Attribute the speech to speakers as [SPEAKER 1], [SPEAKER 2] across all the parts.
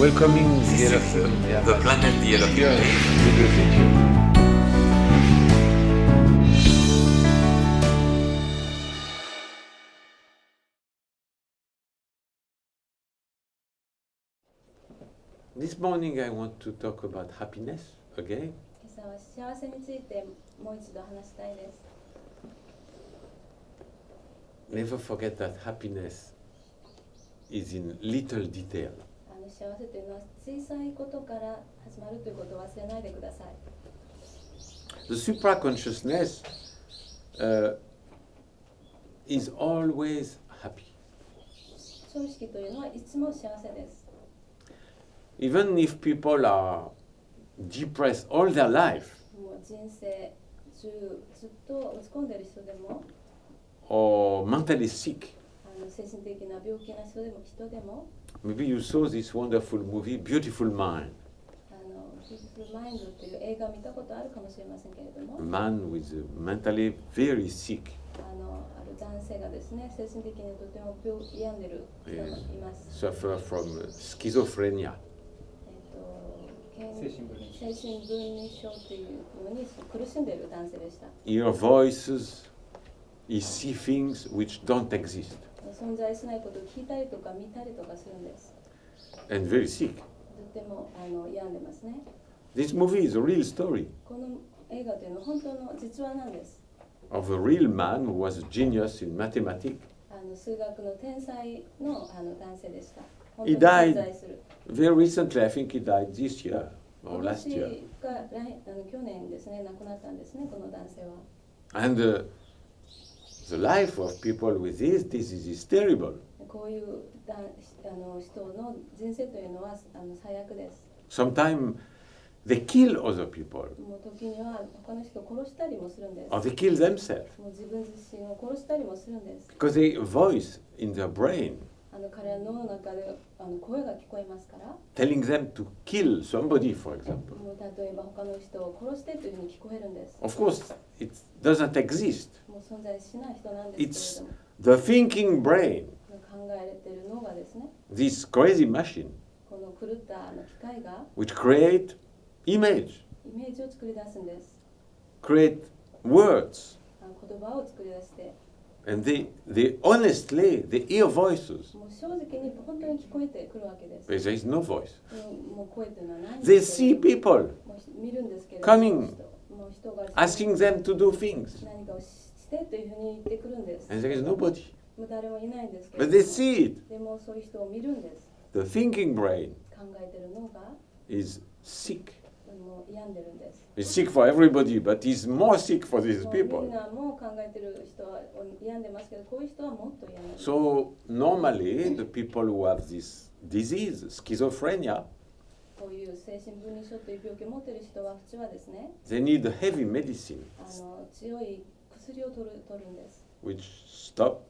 [SPEAKER 1] welcoming
[SPEAKER 2] C'est
[SPEAKER 1] the
[SPEAKER 2] sûr,
[SPEAKER 1] yellow
[SPEAKER 2] the planet the yellow
[SPEAKER 1] Here,
[SPEAKER 2] fever.
[SPEAKER 1] we will feed you. This morning I want to talk about happiness again.
[SPEAKER 3] 今朝は幸せについてもう一度話したいです。
[SPEAKER 1] Never forget that happiness is in little detail.
[SPEAKER 3] 幸せというのは小さいことから始まるということを忘れないでください。
[SPEAKER 1] The supraconsciousness is always happy.
[SPEAKER 3] 超意識というのはいつも幸せです。
[SPEAKER 1] Even if people are depressed all their life
[SPEAKER 3] もう人生中ずっと落ち込んでいる人でも
[SPEAKER 1] or mentally sick.
[SPEAKER 3] 精神的な病気な人でも
[SPEAKER 1] Maybe you saw this wonderful movie, Beautiful Mind.
[SPEAKER 3] Beautiful Mind という映画を見たことあるかもしれませんけれども
[SPEAKER 1] A man with mentally very sick.
[SPEAKER 3] ある男性がですね、精神的にとても病んでいる人がいます。
[SPEAKER 1] Suffer from schizophrenia.
[SPEAKER 3] 精神分離症というのに苦しんでいる男性でした。
[SPEAKER 1] Hear voices, he see things which don't exist.
[SPEAKER 3] 存在しないことを聞いたりとか見たりとかするんです。
[SPEAKER 1] And very sick.
[SPEAKER 3] とても病んでますね。
[SPEAKER 1] This movie is a real story
[SPEAKER 3] この映画というのは本当の実話なんです。
[SPEAKER 1] of a real man who was a genius in mathematics.
[SPEAKER 3] 数学の天才の男性でした。
[SPEAKER 1] He died very recently. I think he died this year or last year.
[SPEAKER 3] 去年ですね、亡くなったんですね、この男性は。
[SPEAKER 1] And the life of people with this disease is terrible.
[SPEAKER 3] こういう人の人生というのは最悪です。
[SPEAKER 1] Sometimes they kill other people
[SPEAKER 3] もう時には他の人を殺したりもするんです。
[SPEAKER 1] or they kill themselves
[SPEAKER 3] もう自分自身を殺したりもするんです。
[SPEAKER 1] because they voice in their brain
[SPEAKER 3] 彼らの中で声が聞こえますから。
[SPEAKER 1] telling them to kill somebody, for example.
[SPEAKER 3] もう例えば他の人を殺してというふうに聞こえるんです。
[SPEAKER 1] Of course, it doesn't exist.
[SPEAKER 3] もう存在しない人なんです
[SPEAKER 1] It's
[SPEAKER 3] けれども。
[SPEAKER 1] the thinking brain,
[SPEAKER 3] 考えている脳がですね、
[SPEAKER 1] this crazy machine,
[SPEAKER 3] この狂った機械が
[SPEAKER 1] which create image,
[SPEAKER 3] イメージを作り出すんです。
[SPEAKER 1] create words,
[SPEAKER 3] 言葉を作り出して、
[SPEAKER 1] and they honestly, they hear voices,
[SPEAKER 3] もう正直に本当に聞こえてくるわけです。
[SPEAKER 1] but there is no voice.
[SPEAKER 3] もう声というのはないん
[SPEAKER 1] They
[SPEAKER 3] ですけ
[SPEAKER 1] see
[SPEAKER 3] れども、
[SPEAKER 1] people
[SPEAKER 3] もう見るんですけれど
[SPEAKER 1] coming,
[SPEAKER 3] もう人が
[SPEAKER 1] asking them to do things,
[SPEAKER 3] 何かをしてというふうに言ってくるんです。
[SPEAKER 1] and there is nobody.
[SPEAKER 3] もう誰もいないんですけ
[SPEAKER 1] But
[SPEAKER 3] れ
[SPEAKER 1] they
[SPEAKER 3] ども、
[SPEAKER 1] see it.
[SPEAKER 3] でもそういう人を見るんです。
[SPEAKER 1] The thinking brain
[SPEAKER 3] 考えている脳が
[SPEAKER 1] is sick.
[SPEAKER 3] もう病んでるんです。
[SPEAKER 1] It's sick for everybody, but it's more sick for these
[SPEAKER 3] もうみん
[SPEAKER 1] people.
[SPEAKER 3] なも考えてる人は病んでますけど、こういう人はもっと病んでる。
[SPEAKER 1] So normally, the people who have this disease, schizophrenia,
[SPEAKER 3] こういう精神分離症という病気を持っている人は普通はですね、
[SPEAKER 1] they need heavy medicine,
[SPEAKER 3] 強い薬を取るんです。
[SPEAKER 1] which stop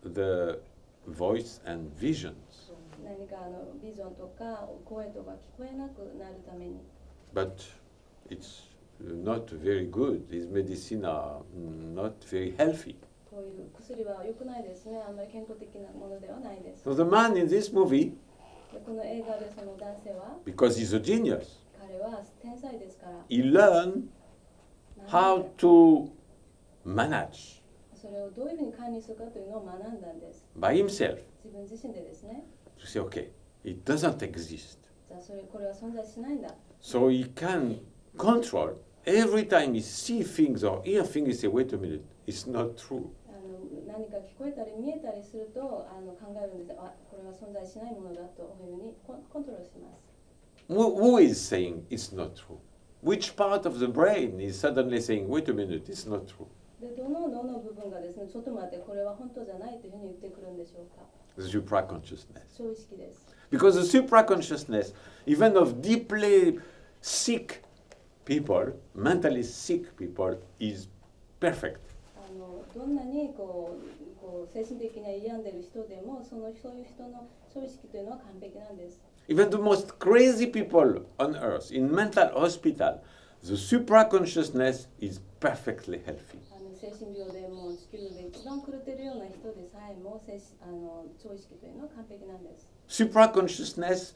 [SPEAKER 1] the voice and visions.
[SPEAKER 3] 何かビジョンとか声とか聞こえなくなるために。
[SPEAKER 1] But it's not very good. These medicine are not very healthy.
[SPEAKER 3] こういう薬は良くないですね。あんまり健康的なものではないです。
[SPEAKER 1] So the man in this movie,
[SPEAKER 3] でこの映画でその男性は、
[SPEAKER 1] because he's a genius,
[SPEAKER 3] 彼は天才ですから、
[SPEAKER 1] he learned how to manage
[SPEAKER 3] それをどういうふうに管理するかというのを学んだんです。
[SPEAKER 1] by himself
[SPEAKER 3] 自分自身でですね。
[SPEAKER 1] to say, okay, it doesn't exist.
[SPEAKER 3] じゃあこれは存在しないんだ。
[SPEAKER 1] So he can control every time he see things or hear things, he say, wait a minute, it's not true.
[SPEAKER 3] 何か聞こえたり見えたりすると考えるんです。これは存在しないものだというふうにコントロールします。
[SPEAKER 1] Who is saying it's not true? Which part of the brain is suddenly saying, wait a minute, it's not true?
[SPEAKER 3] でどの部分がですね、ちょっと待ってこれは本当じゃないというふうに言ってくるんでしょうか。
[SPEAKER 1] The supraconsciousness.
[SPEAKER 3] 超意識です。
[SPEAKER 1] Because the supraconsciousness, even of deeply sick people, mentally sick people, is perfect.
[SPEAKER 3] どんなに精神的に病んでいる人でもそういう人の超意識というのは完璧なんです。
[SPEAKER 1] Even the most crazy people on earth, in mental hospital, the supraconsciousness is perfectly healthy.
[SPEAKER 3] 精神病でもう地球で一番狂っているような人でさえも超意識というのは完璧なんです。
[SPEAKER 1] Supraconsciousness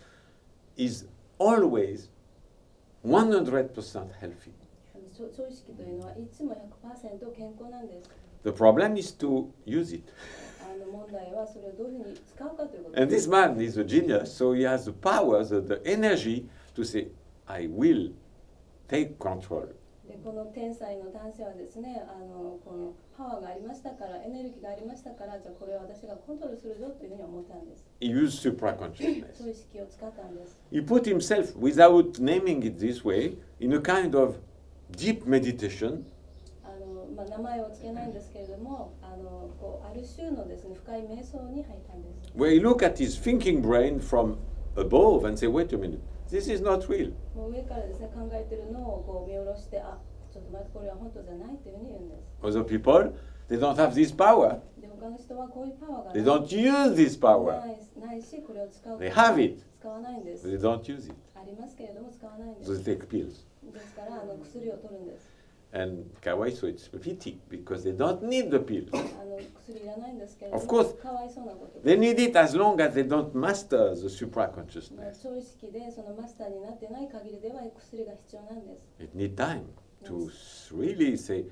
[SPEAKER 1] is always 100% healthy.
[SPEAKER 3] 超意識というのはいつも 100% 健康なんです。
[SPEAKER 1] The problem is to use it.
[SPEAKER 3] 問題はそれをどういうふうに使うかということ
[SPEAKER 1] And
[SPEAKER 3] で
[SPEAKER 1] this
[SPEAKER 3] す。
[SPEAKER 1] man is a genius, so he has the power, the energy to say, I will take control.
[SPEAKER 3] でこの天才の男性はですね、このパワーがありましたから、エネルギーがありましたから、じゃあこれを私がコントロールするぞというふうに思ったんです。
[SPEAKER 1] He used supraconsciousness.
[SPEAKER 3] 超意識を使ったんです。
[SPEAKER 1] He put himself, without naming it this way, in a kind of deep meditation.
[SPEAKER 3] 名前をつけないんですけれども、こうある種のですね、深い瞑想に入ったんです。
[SPEAKER 1] Where he looked at his thinking brain from above and said, wait a minute, this is not real.
[SPEAKER 3] もう上からですね、考えてるのをこう見下ろして、ちょっと待って、これは本当じゃないというふうに言うんです。
[SPEAKER 1] Other people, they don't have this power.
[SPEAKER 3] で、他の人はこういうパワーが
[SPEAKER 1] They don't use this power.
[SPEAKER 3] ないし、これを使う
[SPEAKER 1] They have it.
[SPEAKER 3] 使わないんです。
[SPEAKER 1] They don't use it.
[SPEAKER 3] ありますけれども使わないんで
[SPEAKER 1] So
[SPEAKER 3] す。
[SPEAKER 1] they take pills.
[SPEAKER 3] ですから薬を取るんです。
[SPEAKER 1] And kawaiso, it's a pity because they don't need the pills.
[SPEAKER 3] 薬いらないんですけれども、
[SPEAKER 1] Of course,
[SPEAKER 3] かわいそうなこと
[SPEAKER 1] They
[SPEAKER 3] で
[SPEAKER 1] need it as long as they don't master the
[SPEAKER 3] まあ
[SPEAKER 1] supraconsciousness.
[SPEAKER 3] 超意識でそのマスターになってない限りでは薬が必要なんです。
[SPEAKER 1] It need time to really say,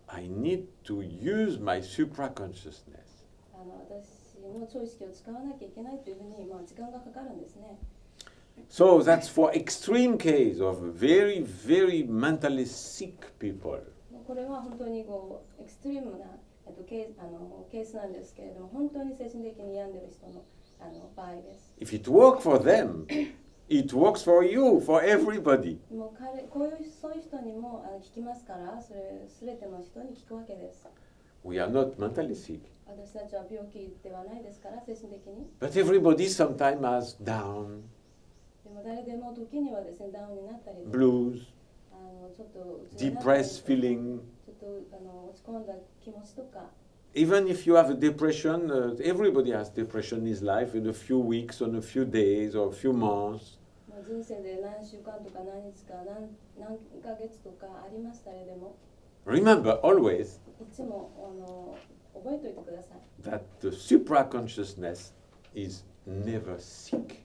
[SPEAKER 1] I need to use my supraconsciousness.
[SPEAKER 3] 私の超意識を使わなきゃいけないというふうに、時間がかかるんですね。
[SPEAKER 1] So that's for extreme case of very, very mentally sick people.
[SPEAKER 3] これは本当にこうエクストリームなケースなんですけれども、本当に精神的に病んでる人の場合です。
[SPEAKER 1] If it works for them, it works for you, for everybody.
[SPEAKER 3] もうそういう人にも効きますから、それ全ての人に効くわけです。
[SPEAKER 1] We are not mentally sick.
[SPEAKER 3] 私たちは病気ではないですから、精神的に。
[SPEAKER 1] But everybody sometimes has down,
[SPEAKER 3] でも誰でも時にはですね、ダウンになったり、
[SPEAKER 1] blues,
[SPEAKER 3] ちょっと鬱になったり
[SPEAKER 1] depressed feeling.
[SPEAKER 3] ちょっと落ち込んだ気持ちとか、
[SPEAKER 1] Even if you have a depression, everybody has depression in his life in a few weeks, or a few days, or a few months.
[SPEAKER 3] もう人生で何週間とか何日か何ヶ月とかあります、誰でも。
[SPEAKER 1] Remember always
[SPEAKER 3] いつも覚えておいてください。
[SPEAKER 1] that the supraconsciousness is never sick.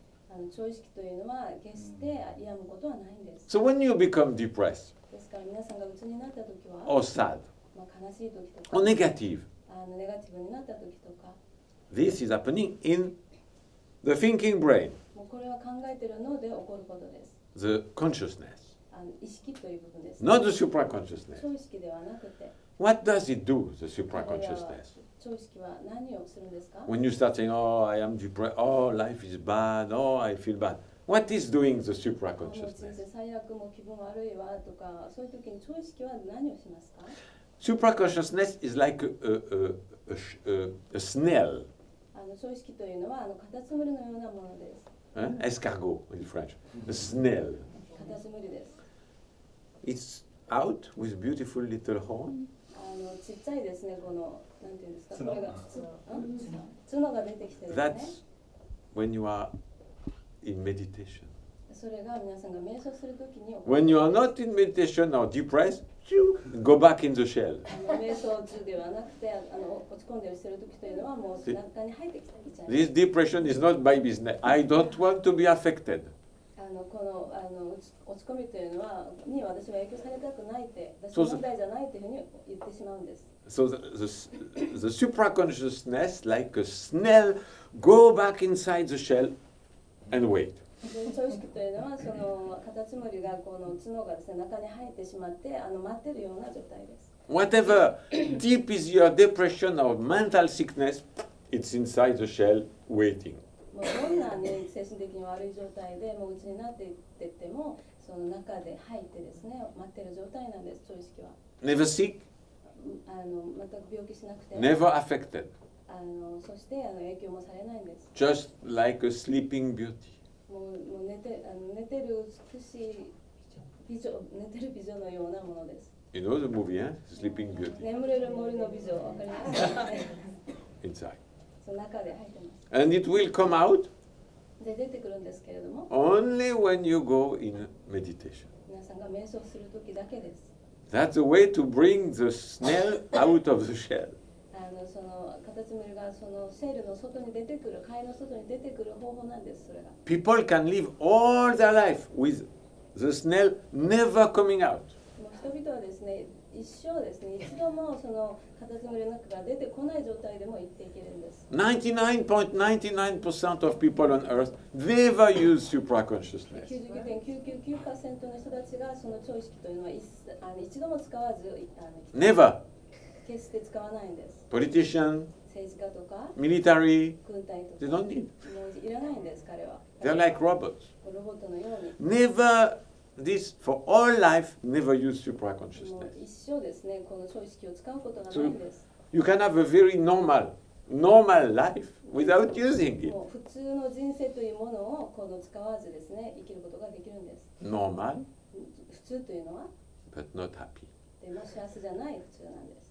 [SPEAKER 3] 超意識というのは決して病むことはないんです。
[SPEAKER 1] So when you become depressed
[SPEAKER 3] ですから皆さんが鬱になった時は、
[SPEAKER 1] or sad
[SPEAKER 3] 悲しい時とか、
[SPEAKER 1] or negative,
[SPEAKER 3] ネガティブになった時とか、
[SPEAKER 1] this is happening in the thinking brain,
[SPEAKER 3] もうこれは考えてるので起こることです。
[SPEAKER 1] the consciousness,
[SPEAKER 3] 意識という部分です。
[SPEAKER 1] not the supraconsciousness.
[SPEAKER 3] 超意識ではなくて、
[SPEAKER 1] What does it do, the supraconsciousness?
[SPEAKER 3] 超意識は何をするんですか？
[SPEAKER 1] When you start saying, oh, I am depressed, oh, life is bad, oh, I feel bad. What is doing the
[SPEAKER 3] もう人
[SPEAKER 1] supraconsciousness?
[SPEAKER 3] 生最悪、もう気分悪いわとか、そういう時に超意識は何をしますか？
[SPEAKER 1] Supraconsciousness is like a snail,
[SPEAKER 3] 超意識というのはカタツムリのようなものです。
[SPEAKER 1] escargot in French, a snail.
[SPEAKER 3] カタツムリです。
[SPEAKER 1] It's out with beautiful little horn.
[SPEAKER 3] ちっちゃいですね、このなんていうんですか、これが角が出てきてるんですね。
[SPEAKER 1] That's when you are in meditation.
[SPEAKER 3] それが皆さんが瞑想するときに
[SPEAKER 1] When you are not in meditation or depressed, you go back in the shell.
[SPEAKER 3] 瞑想中ではなくて落ち込んでしてるときというのはもう中に入ってきちゃう。
[SPEAKER 1] This depression is not my business. I don't want to be affected.
[SPEAKER 3] この落ち込みというのは私は影響されたくないって、私の問題じゃないというふうに言ってしまうんです。
[SPEAKER 1] So the supraconsciousness, like a snail, go back inside the shell and wait.
[SPEAKER 3] 超意識というのはそのカタツムリがこの角がですね中に入ってしまって待ってるような状態です。
[SPEAKER 1] Whatever deep is your depression or mental sickness, it's inside the shell waiting.
[SPEAKER 3] もうどんなね精神的に悪い状態でもう鬱になっていっててもその中で入ってですね待ってる状態なんです。超意識は
[SPEAKER 1] Never sick,
[SPEAKER 3] 全く病気しなくて
[SPEAKER 1] never affected.
[SPEAKER 3] そして影響もされないんです。
[SPEAKER 1] Just like a sleeping beauty.
[SPEAKER 3] もう寝てる美しい寝てる美女のようなものです。
[SPEAKER 1] You know the movie, eh? Sleeping Beauty.
[SPEAKER 3] 眠れる森の美女、わかりますか？
[SPEAKER 1] Inside.
[SPEAKER 3] その中で入ってます。
[SPEAKER 1] And it will come out
[SPEAKER 3] で出てくるんですけれども、
[SPEAKER 1] only when you go in meditation.
[SPEAKER 3] 皆さんが瞑想するときだけです。
[SPEAKER 1] That's a way to bring the snail out of the shell.
[SPEAKER 3] そのカタツムリがそのシェルの外に出てくる、貝の外に出てくる方法なんです。それが。
[SPEAKER 1] People can live all their life with the snail never coming out.
[SPEAKER 3] もう人々はですね、一生ですね、一度もそのカタツムリの中から出てこない状態でも生きていけるんです。
[SPEAKER 1] 99.99% of people on earth never use supraconsciousness.
[SPEAKER 3] 99.999% の人たちがその超意識というのは一度も使わず、
[SPEAKER 1] Never.
[SPEAKER 3] 決して使わないんです。
[SPEAKER 1] Politician,
[SPEAKER 3] 政治家とか
[SPEAKER 1] military,
[SPEAKER 3] 軍隊とか
[SPEAKER 1] they don't need.
[SPEAKER 3] もういらないんです、彼は。
[SPEAKER 1] They're like robots.
[SPEAKER 3] ロボットのように。
[SPEAKER 1] Never, this for all life, never use
[SPEAKER 3] もう
[SPEAKER 1] supraconsciousness.
[SPEAKER 3] 一生ですね、この超意識を使うことがないんです。
[SPEAKER 1] You can have a very normal life without using it.
[SPEAKER 3] もう普通の人生というものをこの使わずですね、生きることができるんです。
[SPEAKER 1] Normal,
[SPEAKER 3] 普通というのは、
[SPEAKER 1] but not happy.
[SPEAKER 3] でも幸せじゃない普通なんです。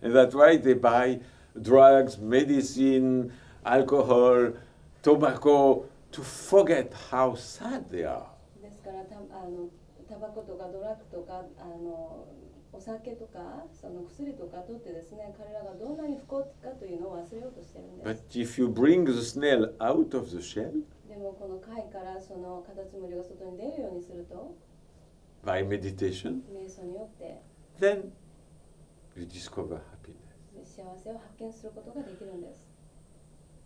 [SPEAKER 1] And that's why they buy drugs, medicine, alcohol, tobacco to forget how sad they are.
[SPEAKER 3] ですからタバコとかドラッグとかお酒とかその薬とか取ってですね、彼らがどんなに不幸かというのを忘れようとしてるんです。
[SPEAKER 1] But if you bring the snail out of the shell
[SPEAKER 3] でもこの貝からそのカタツムリが外に出るようにすると、
[SPEAKER 1] by meditation,
[SPEAKER 3] 瞑想によって
[SPEAKER 1] then you discover happiness.
[SPEAKER 3] 幸せを発見することができるんです。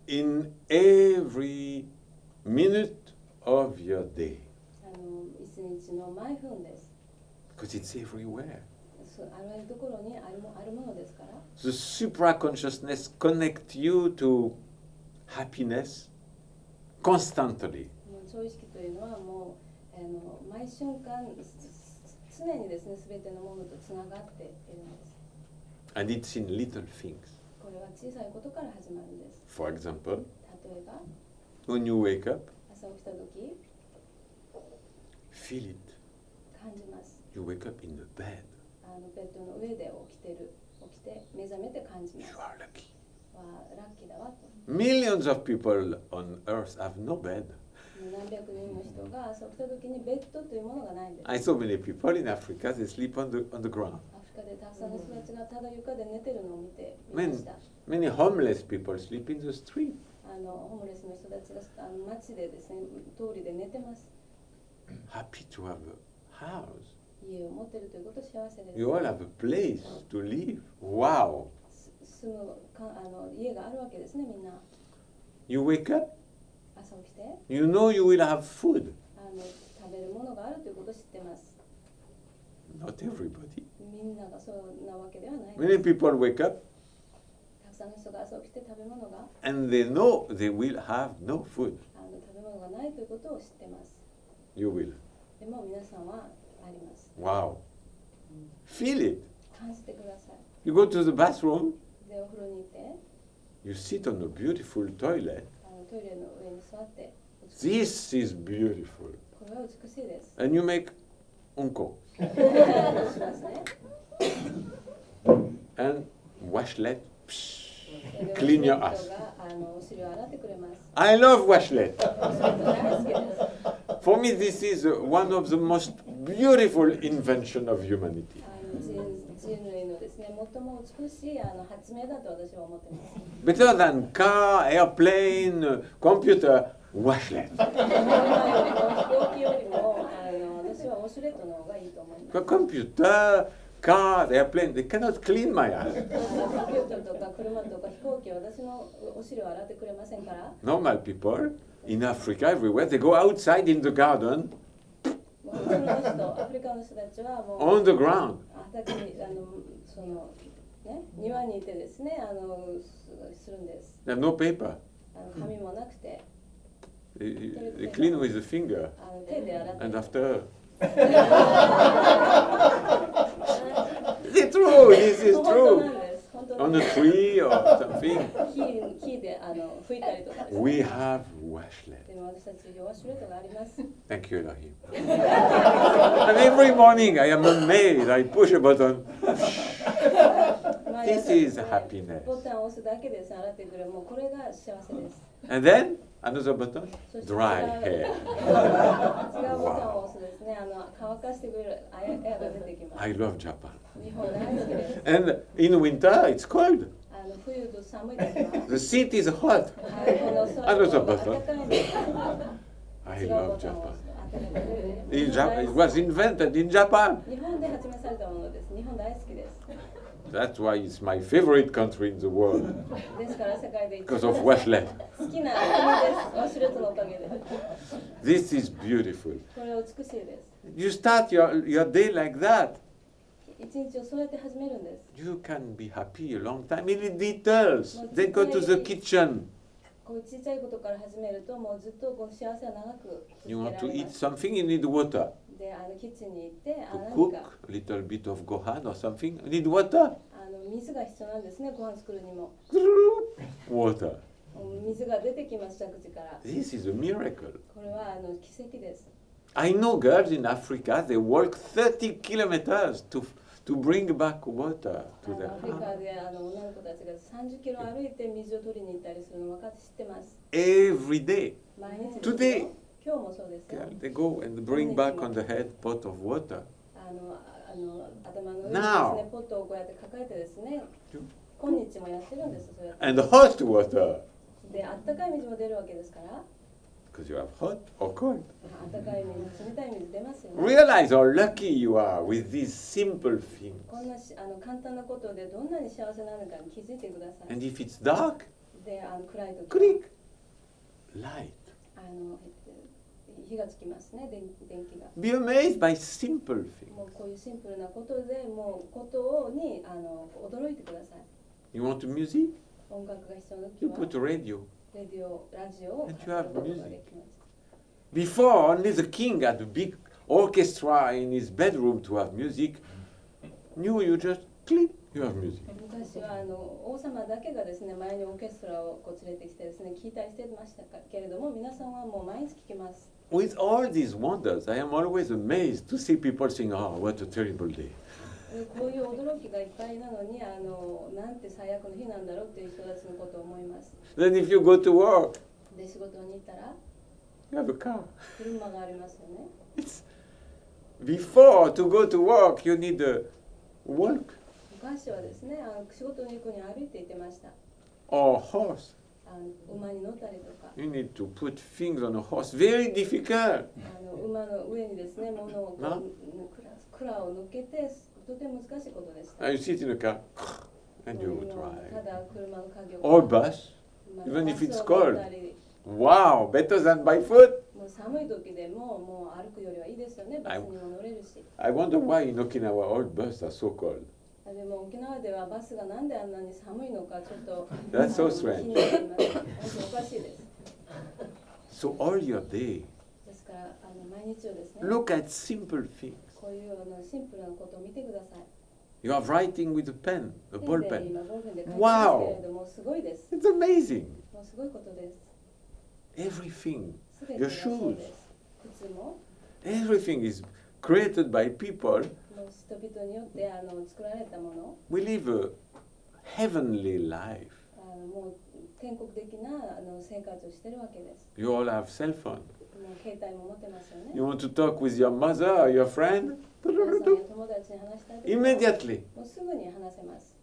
[SPEAKER 1] In every minute of your day,
[SPEAKER 3] 一日の毎分です。
[SPEAKER 1] because it's everywhere.
[SPEAKER 3] あらゆるところにあるものですから。
[SPEAKER 1] The supraconsciousness connects you to happiness constantly.
[SPEAKER 3] もう超意識というのはもう毎瞬間常にですね、すべてのものとつながっているんです。
[SPEAKER 1] And it's in little things.
[SPEAKER 3] これは小さいことから始まるんです。
[SPEAKER 1] For example,
[SPEAKER 3] 例えば、
[SPEAKER 1] when you wake up,
[SPEAKER 3] 朝起きたとき
[SPEAKER 1] feel it.
[SPEAKER 3] 感じます。
[SPEAKER 1] You wake up in the bed.
[SPEAKER 3] ベッドの上で起きて目覚めて感じま
[SPEAKER 1] You
[SPEAKER 3] す。
[SPEAKER 1] are lucky.
[SPEAKER 3] わあ、ラッキーだわと。
[SPEAKER 1] Millions of people on earth have no bed.
[SPEAKER 3] 何百人も人が朝起きたときにベッドというものがないんです。
[SPEAKER 1] I saw many people in Africa, they sleep on the ground.
[SPEAKER 3] アフリカでたくさんの人たちがただ床で寝てるのを見ました。
[SPEAKER 1] Many homeless people sleep in the street.
[SPEAKER 3] ホームレスの人たちが街でですね、通りで寝てます。
[SPEAKER 1] Happy to have a house.
[SPEAKER 3] 家を持っているということは幸せです。
[SPEAKER 1] You all have a place to live. Wow.
[SPEAKER 3] 住む家があるわけですね、みんな。
[SPEAKER 1] You wake up,
[SPEAKER 3] 朝起きて
[SPEAKER 1] you know you will have food.
[SPEAKER 3] 食べるものがあるということを知ってます。
[SPEAKER 1] Not everybody.
[SPEAKER 3] みんながそうなわけではない。
[SPEAKER 1] Many people wake up
[SPEAKER 3] たくさんの人が朝起きて食べ物が
[SPEAKER 1] and they know they will have no food.
[SPEAKER 3] 食べ物がないということを知ってます。
[SPEAKER 1] You will.
[SPEAKER 3] でも皆さんはあります。
[SPEAKER 1] Wow. Feel it.
[SPEAKER 3] 感じてください。
[SPEAKER 1] You go to the bathroom,
[SPEAKER 3] で、お風呂に行って
[SPEAKER 1] you sit on a beautiful toilet.
[SPEAKER 3] トイレの上に座って。
[SPEAKER 1] This is beautiful.
[SPEAKER 3] これは美しいです。
[SPEAKER 1] And you make unko
[SPEAKER 3] しますね。
[SPEAKER 1] and washlet.
[SPEAKER 3] で
[SPEAKER 1] Clean your
[SPEAKER 3] ウォ
[SPEAKER 1] ass.
[SPEAKER 3] シュレットがお尻を洗ってくれます。
[SPEAKER 1] I love washlet.
[SPEAKER 3] ウォシュレット大好きです。
[SPEAKER 1] For me, this is one of the most beautiful invention of humanity.
[SPEAKER 3] 人類のですね、最も美しい発明だと私は思っています。
[SPEAKER 1] Better than car, airplane, computer, washlet.
[SPEAKER 3] 飛行機よりも私はウォシュレットの方がいいと思います。
[SPEAKER 1] Computer, car, airplane, they cannot clean my ass.
[SPEAKER 3] コンピューターとか車とか飛行機は私のお尻を洗ってくれませんから。
[SPEAKER 1] Normal people in Africa, everywhere, they go outside in the garden,
[SPEAKER 3] 普通の人、アフリカの人たちはもう
[SPEAKER 1] on the ground.
[SPEAKER 3] 畑にそのね、庭にいてですね、するんです。
[SPEAKER 1] They have no paper.
[SPEAKER 3] 紙もなくて、
[SPEAKER 1] They clean with the finger.
[SPEAKER 3] 手で洗って。
[SPEAKER 1] And after... It's true, this is
[SPEAKER 3] 本当
[SPEAKER 1] true.
[SPEAKER 3] なんです。本当
[SPEAKER 1] On
[SPEAKER 3] なん
[SPEAKER 1] a
[SPEAKER 3] です。
[SPEAKER 1] tree or something.
[SPEAKER 3] 木で吹いたりとかですね。
[SPEAKER 1] We have washlet.
[SPEAKER 3] でも私たちウォシュレットがあります。
[SPEAKER 1] Thank you, Elohim. And every morning I am amazed. I push a button. This is happiness.
[SPEAKER 3] ボタンを押すだけで洗ってくれる。もうこれが幸せです。
[SPEAKER 1] And then another button.
[SPEAKER 3] そして
[SPEAKER 1] Dry hair.
[SPEAKER 3] 違うボタンを押すですね。乾かしてくれるエアが出てきます。
[SPEAKER 1] I love Japan.
[SPEAKER 3] 日本大好きです。
[SPEAKER 1] And in winter it's cold.
[SPEAKER 3] 冬と寒いですか？
[SPEAKER 1] The seat is hot.
[SPEAKER 3] はい、この
[SPEAKER 1] あの
[SPEAKER 3] 暖
[SPEAKER 1] そう
[SPEAKER 3] かいです。
[SPEAKER 1] I
[SPEAKER 3] 違う
[SPEAKER 1] love
[SPEAKER 3] ボタンを
[SPEAKER 1] Japan.
[SPEAKER 3] 当てられる。
[SPEAKER 1] In Japan, it was invented in Japan.
[SPEAKER 3] 日本で発明されたものです。日本大好きです。
[SPEAKER 1] That's why it's my favorite country in the world
[SPEAKER 3] ですから世界で一
[SPEAKER 1] because of
[SPEAKER 3] 番
[SPEAKER 1] Westlake.
[SPEAKER 3] 好きな国です。ワシュレットのおかげで。
[SPEAKER 1] This is beautiful.
[SPEAKER 3] これは美しいです。
[SPEAKER 1] You start your day like that.
[SPEAKER 3] 一日をそうやって始めるんです。
[SPEAKER 1] You can be happy a long time in the details. Then go to the kitchen.
[SPEAKER 3] こういう小さいことから始めるともうずっとこの幸せは長く
[SPEAKER 1] You
[SPEAKER 3] 続
[SPEAKER 1] want
[SPEAKER 3] け
[SPEAKER 1] to
[SPEAKER 3] られ
[SPEAKER 1] eat
[SPEAKER 3] ます。
[SPEAKER 1] something, you need water.
[SPEAKER 3] で、キッチンに行って、
[SPEAKER 1] To
[SPEAKER 3] 何
[SPEAKER 1] cook
[SPEAKER 3] か
[SPEAKER 1] a little bit of gohan or something, you need water.
[SPEAKER 3] 水が必要なんですね。ご飯作るにも。
[SPEAKER 1] Water.
[SPEAKER 3] 水が出てきます、蛇口から。
[SPEAKER 1] This is a miracle.
[SPEAKER 3] これは奇跡です。
[SPEAKER 1] I know girls in Africa, they walk 30 kilometers to bring back water
[SPEAKER 3] ア
[SPEAKER 1] to their
[SPEAKER 3] フリ
[SPEAKER 1] house.
[SPEAKER 3] カで女の子たちが30キロ歩いて水を取りに行ったりするの分かって知ってます。
[SPEAKER 1] Every day.
[SPEAKER 3] 毎日ですよ。
[SPEAKER 1] Today.
[SPEAKER 3] 今日もそうですよ。
[SPEAKER 1] Yeah, they go and bring back on the head pot of water.
[SPEAKER 3] 頭の上にです
[SPEAKER 1] Now.
[SPEAKER 3] ね、ポットをこうやって抱えてですね、今日もやってるんです、そうやって。
[SPEAKER 1] And hot water.
[SPEAKER 3] で、あったかい水も出るわけですから、
[SPEAKER 1] Because you have hot or cold.
[SPEAKER 3] あったかい水、冷たい水出ますよね。
[SPEAKER 1] Realize how lucky you are with these simple things.
[SPEAKER 3] こんな簡単なことでどんなに幸せなのかに気づいてください。
[SPEAKER 1] And if it's dark,
[SPEAKER 3] で、暗い時
[SPEAKER 1] click. Light.
[SPEAKER 3] 火がつきますね、電気が。
[SPEAKER 1] Be amazed by simple things.
[SPEAKER 3] もうこういうシンプルなことでもうことに驚いてください。
[SPEAKER 1] You want music?
[SPEAKER 3] 音楽が必要な時
[SPEAKER 1] You
[SPEAKER 3] は
[SPEAKER 1] put a radio.
[SPEAKER 3] ラジオを
[SPEAKER 1] And
[SPEAKER 3] かけ
[SPEAKER 1] you
[SPEAKER 3] る
[SPEAKER 1] have
[SPEAKER 3] ことが
[SPEAKER 1] music.
[SPEAKER 3] できます。
[SPEAKER 1] Before, only the king had a big orchestra in his bedroom to have music. Now you just click, you have music.
[SPEAKER 3] 昔は王様だけがですね、前にオーケストラをこう連れてきてですね、聞いたりしてましたけれども、皆さんはもう毎日聞きます。
[SPEAKER 1] With all these wonders, I am always amazed to see people saying, "Oh, what a terrible day."
[SPEAKER 3] こういう驚きがいっぱいなのに、なんて最悪の日なんだろうっていう人たちのことを思います。
[SPEAKER 1] Then if you go to work,
[SPEAKER 3] で、仕事に行ったら
[SPEAKER 1] you have a car.
[SPEAKER 3] 車がありますよね。
[SPEAKER 1] It's before to go to work, you need a walk
[SPEAKER 3] 昔はですね、仕事に行くに歩いて行ってました。
[SPEAKER 1] or horse.
[SPEAKER 3] 馬に乗ったりとか、
[SPEAKER 1] You need to put things on a horse. Very difficult.
[SPEAKER 3] 馬の上にですね、物をこう
[SPEAKER 1] な
[SPEAKER 3] 蔵を乗っけて、とても難しいことでした。
[SPEAKER 1] And you sit in a car and you
[SPEAKER 3] た
[SPEAKER 1] drive.
[SPEAKER 3] だ車の鍵を
[SPEAKER 1] Or bus.
[SPEAKER 3] まあ
[SPEAKER 1] even if
[SPEAKER 3] バス
[SPEAKER 1] it's
[SPEAKER 3] を乗
[SPEAKER 1] cold.
[SPEAKER 3] ったり
[SPEAKER 1] Wow, better than by foot.
[SPEAKER 3] もう寒い時でもう歩くよりはいいですよね。バスにも乗れるし。
[SPEAKER 1] I wonder why in Okinawa all buses are so cold.
[SPEAKER 3] でも沖縄ではバスがなんであんなに寒いのかちょっと
[SPEAKER 1] That's so
[SPEAKER 3] 気
[SPEAKER 1] strange.
[SPEAKER 3] になります。本当おかしいです。
[SPEAKER 1] So all your day,
[SPEAKER 3] ですから毎日をですね、
[SPEAKER 1] look at simple things.
[SPEAKER 3] こういうようなシンプルなことを見てください。
[SPEAKER 1] You are writing with a pen, a
[SPEAKER 3] ペン
[SPEAKER 1] ball
[SPEAKER 3] で
[SPEAKER 1] pen.
[SPEAKER 3] 今ボールペンで書いてますけれども、すごいです。
[SPEAKER 1] It's amazing.
[SPEAKER 3] もうすごいことです。
[SPEAKER 1] Everything,
[SPEAKER 3] すべて
[SPEAKER 1] your
[SPEAKER 3] がそう
[SPEAKER 1] shoes,
[SPEAKER 3] です。靴も
[SPEAKER 1] everything is created by people.
[SPEAKER 3] もう人々によって作られたもの、
[SPEAKER 1] We live a heavenly life.
[SPEAKER 3] もう天国的な生活をしてるわけです。
[SPEAKER 1] You all have cell phone.
[SPEAKER 3] もう携帯も持ってますよね。
[SPEAKER 1] You want to talk with your mother or your friend?
[SPEAKER 3] お母さんや友達に話したいときは
[SPEAKER 1] Immediately.
[SPEAKER 3] もうすぐに話せます。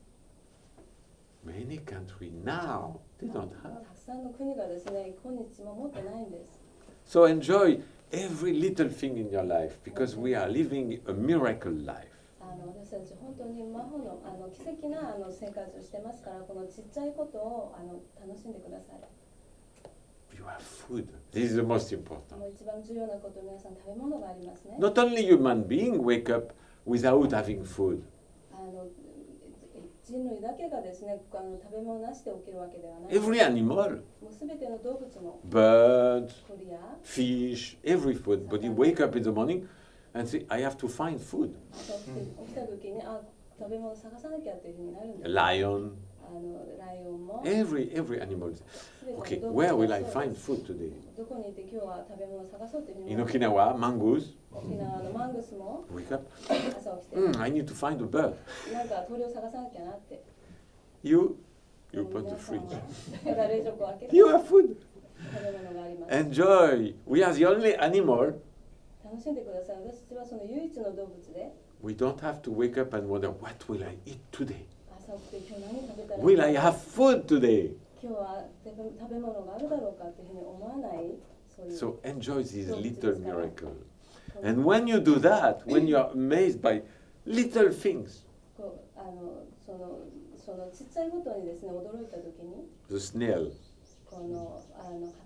[SPEAKER 1] Many countries now, they don't
[SPEAKER 3] た
[SPEAKER 1] have.
[SPEAKER 3] くさんの国がですね、今日も持ってないんです。
[SPEAKER 1] So enjoy every little thing in your life because we are living a miracle life.
[SPEAKER 3] 私たち本当に魔法の奇跡な生活をしてますから、このちっちゃいことを楽しんでください。
[SPEAKER 1] You have food. This is the most
[SPEAKER 3] も
[SPEAKER 1] important.
[SPEAKER 3] う一番重要なこと、皆さん食べ物がありますね。
[SPEAKER 1] Not only human beings wake up without having food.
[SPEAKER 3] 人類だけがですね、食べ物なしで起きるわけではない。
[SPEAKER 1] Every animal,
[SPEAKER 3] もうすべての動物も
[SPEAKER 1] birds,
[SPEAKER 3] 鳥や
[SPEAKER 1] fish, every food. But you wake up in the morning and say, I have to find food.
[SPEAKER 3] 朝起きた時に食べ物探さなきゃっていうふうになるんで
[SPEAKER 1] A
[SPEAKER 3] す。
[SPEAKER 1] lion,
[SPEAKER 3] ライオンも
[SPEAKER 1] every animal.
[SPEAKER 3] 全ての
[SPEAKER 1] Okay,
[SPEAKER 3] 動物
[SPEAKER 1] where
[SPEAKER 3] も
[SPEAKER 1] will I
[SPEAKER 3] そう
[SPEAKER 1] find
[SPEAKER 3] です
[SPEAKER 1] food today?
[SPEAKER 3] どこにいて今日は食べ物を探そうっていうふうに
[SPEAKER 1] In
[SPEAKER 3] 思う
[SPEAKER 1] Okinawa, mongoose.
[SPEAKER 3] 沖縄のマングスも
[SPEAKER 1] Wake up.
[SPEAKER 3] 朝起きて、
[SPEAKER 1] I need to find a bird.
[SPEAKER 3] なんか鳥を探さなきゃなって。
[SPEAKER 1] You
[SPEAKER 3] でも
[SPEAKER 1] open the
[SPEAKER 3] 皆さん
[SPEAKER 1] fridge.
[SPEAKER 3] はただ冷蔵庫を開けて
[SPEAKER 1] You have food.
[SPEAKER 3] 食べ物があります。
[SPEAKER 1] Enjoy. We are the only animal.
[SPEAKER 3] 楽しんでください。私はその唯一の動物で
[SPEAKER 1] We don't have to wake up and wonder, what will I eat today?
[SPEAKER 3] 朝寒くて今日何食べたら
[SPEAKER 1] Will I have food today?
[SPEAKER 3] 今日は食べ物があるだろうかというふうに思わない。
[SPEAKER 1] So enjoy these little miracles. And when you do that, when you are amazed by little things,
[SPEAKER 3] そのちっちゃいことにですね驚いたときに
[SPEAKER 1] the snail
[SPEAKER 3] この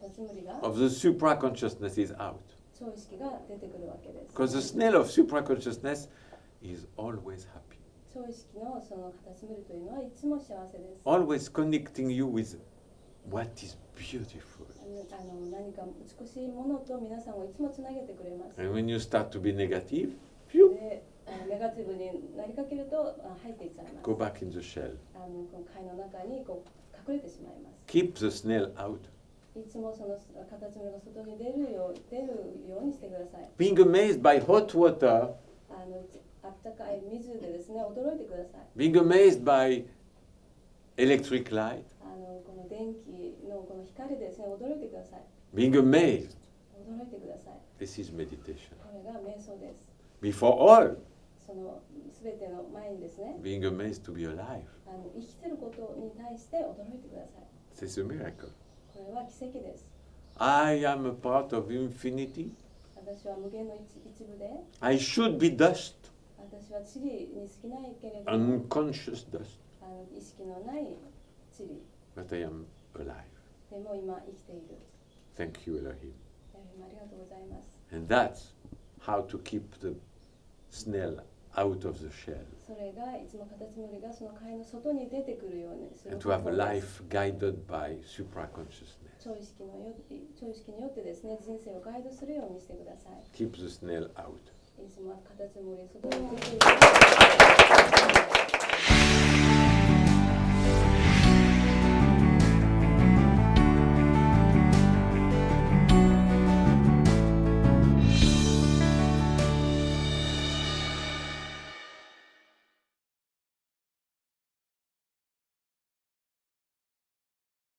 [SPEAKER 3] カタツムリが
[SPEAKER 1] of the supra-consciousness is out.
[SPEAKER 3] 超意識が出てくるわけです。
[SPEAKER 1] Because the snail of supra-consciousness is always happy.
[SPEAKER 3] 超意識のそのカタツムリというのはいつも幸せです。
[SPEAKER 1] Always connecting you with what is beautiful.
[SPEAKER 3] 何か美しいものと皆さんをいつもつなげてくれます。
[SPEAKER 1] And when you start to be negative,
[SPEAKER 3] でネガティブになりかけると入っていっちゃいます。
[SPEAKER 1] go back in the shell.
[SPEAKER 3] この貝の中にこう隠れてしまいます。
[SPEAKER 1] Keep the snail out.
[SPEAKER 3] いつもそのカタツムリが外に出るようにしてください。
[SPEAKER 1] Being amazed by hot water,
[SPEAKER 3] あったかい水でですね驚いてください。
[SPEAKER 1] being amazed by electric light,
[SPEAKER 3] この電気のこの光でですね驚いてください。
[SPEAKER 1] being amazed.
[SPEAKER 3] 驚いてください。
[SPEAKER 1] This is meditation.
[SPEAKER 3] これが瞑想です。
[SPEAKER 1] Before all,
[SPEAKER 3] そのすべての前にですね
[SPEAKER 1] being amazed to be alive.
[SPEAKER 3] 生きてることに対して驚いてください。
[SPEAKER 1] This is a miracle.
[SPEAKER 3] これは奇跡です。
[SPEAKER 1] I am a part of infinity.
[SPEAKER 3] 私は無限の一部で
[SPEAKER 1] I should be dust,
[SPEAKER 3] 私は塵に過ぎないけれども
[SPEAKER 1] unconscious dust,
[SPEAKER 3] 意識のない塵
[SPEAKER 1] but I am alive.
[SPEAKER 3] でも今生きている。
[SPEAKER 1] Thank you, Elohim.
[SPEAKER 3] ありがとうございます。
[SPEAKER 1] And that's how to keep the snail out of the shell
[SPEAKER 3] それがいつもカタツムリがその貝の外に出てくるようにする
[SPEAKER 1] and to have a life guided by supra-consciousness.
[SPEAKER 3] 超意識によってですね人生をガイドするようにしてください。
[SPEAKER 1] Keep the snail out.
[SPEAKER 3] いつもカタツムリ外に出ている